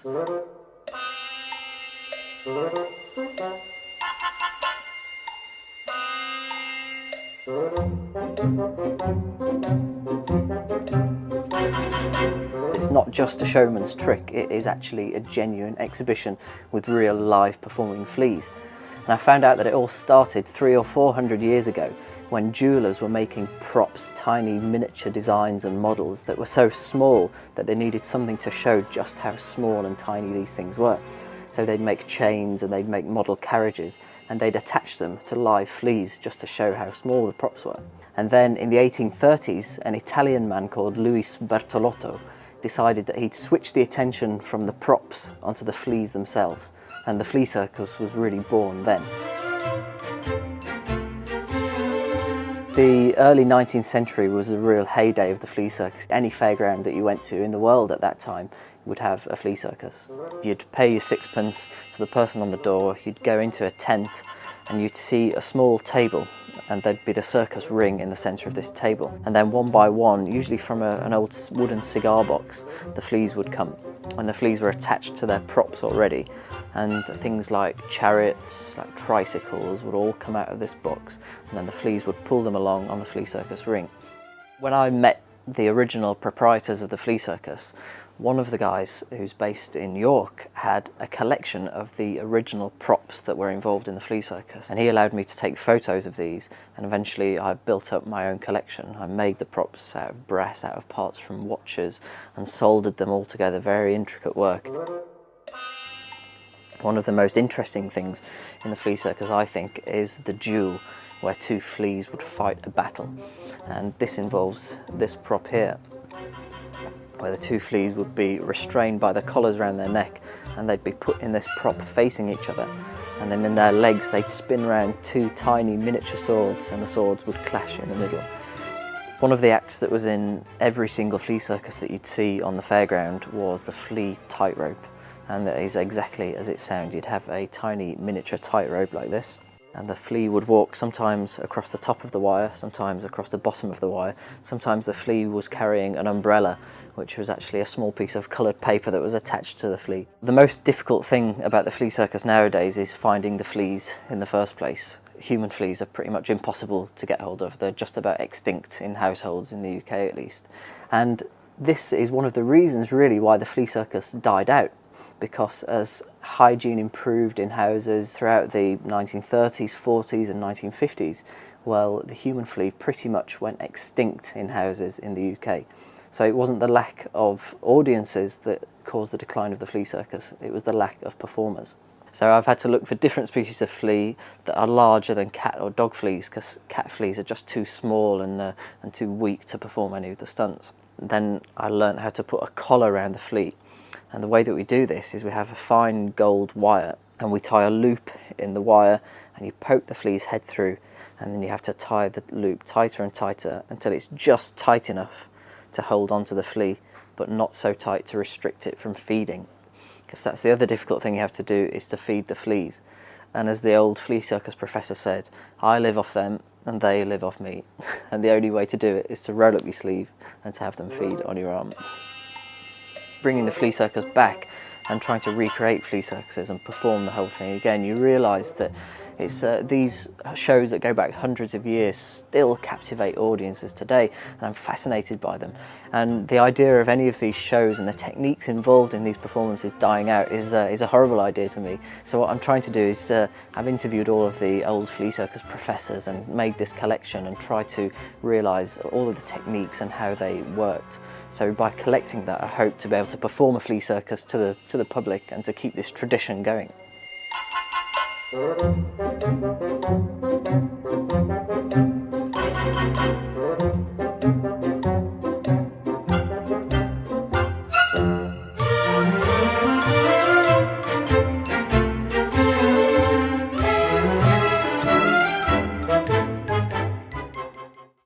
circus. It's not just a showman's trick, it is actually a genuine exhibition with real live performing fleas. And I found out that it all started 300 or 400 years ago when jewellers were making props, tiny miniature designs and models that were so small that they needed something to show just how small and tiny these things were. So they'd make chains and they'd make model carriages and they'd attach them to live fleas just to show how small the props were. And then in the 1830s, an Italian man called Luis Bertolotto decided that he'd switch the attention from the props onto the fleas themselves. And the flea circus was really born then. The early 19th century was a real heyday of the flea circus. Any fairground that you went to in the world at that time would have a flea circus. You'd pay your sixpence to the person on the door, you'd go into a tent and you'd see a small table and there'd be the circus ring in the centre of this table. And then one by one, usually from an old wooden cigar box, the fleas would come. And the fleas were attached to their props already. And things like chariots, like tricycles would all come out of this box. And then the fleas would pull them along on the flea circus ring. When I met the original proprietors of the flea circus, one of the guys who's based in York had a collection of the original props that were involved in the flea circus, and he allowed me to take photos of these, and eventually I built up my own collection. I made the props out of brass, out of parts from watches, and soldered them all together, very intricate work. One of the most interesting things in the flea circus, I think, is the duel where two fleas would fight a battle, and this involves this prop here, where the two fleas would be restrained by the collars around their neck and they'd be put in this prop facing each other, and then in their legs they'd spin around two tiny miniature swords and the swords would clash in the middle. One of the acts that was in every single flea circus that you'd see on the fairground was the flea tightrope, and that is exactly as it sounds. You'd have a tiny miniature tightrope like this, and the flea would walk sometimes across the top of the wire, sometimes across the bottom of the wire. Sometimes the flea was carrying an umbrella, which was actually a small piece of coloured paper that was attached to the flea. The most difficult thing about the flea circus nowadays is finding the fleas in the first place. Human fleas are pretty much impossible to get hold of. They're just about extinct in households in the UK at least. And this is one of the reasons really why the flea circus died out, because as hygiene improved in houses throughout the 1930s, 40s and 1950s, well, the human flea pretty much went extinct in houses in the UK. So it wasn't the lack of audiences that caused the decline of the flea circus, it was the lack of performers. So I've had to look for different species of flea that are larger than cat or dog fleas, because cat fleas are just too small and too weak to perform any of the stunts. Then I learned how to put a collar around the flea. And the way that we do this is we have a fine gold wire and we tie a loop in the wire and you poke the flea's head through, and then you have to tie the loop tighter and tighter until it's just tight enough to hold onto the flea, but not so tight to restrict it from feeding. Because that's the other difficult thing you have to do, is to feed the fleas. And as the old flea circus professor said, I live off them and they live off me. And the only way to do it is to roll up your sleeve and to have them feed on your arm. Bringing the flea circus back and trying to recreate flea circuses and perform the whole thing again, you realise that it's these shows that go back hundreds of years still captivate audiences today, and I'm fascinated by them. And the idea of any of these shows and the techniques involved in these performances dying out is a horrible idea to me. So what I'm trying to do is I've interviewed all of the old flea circus professors and made this collection and try to realise all of the techniques and how they worked. So by collecting that, I hope to be able to perform a flea circus to the public and to keep this tradition going.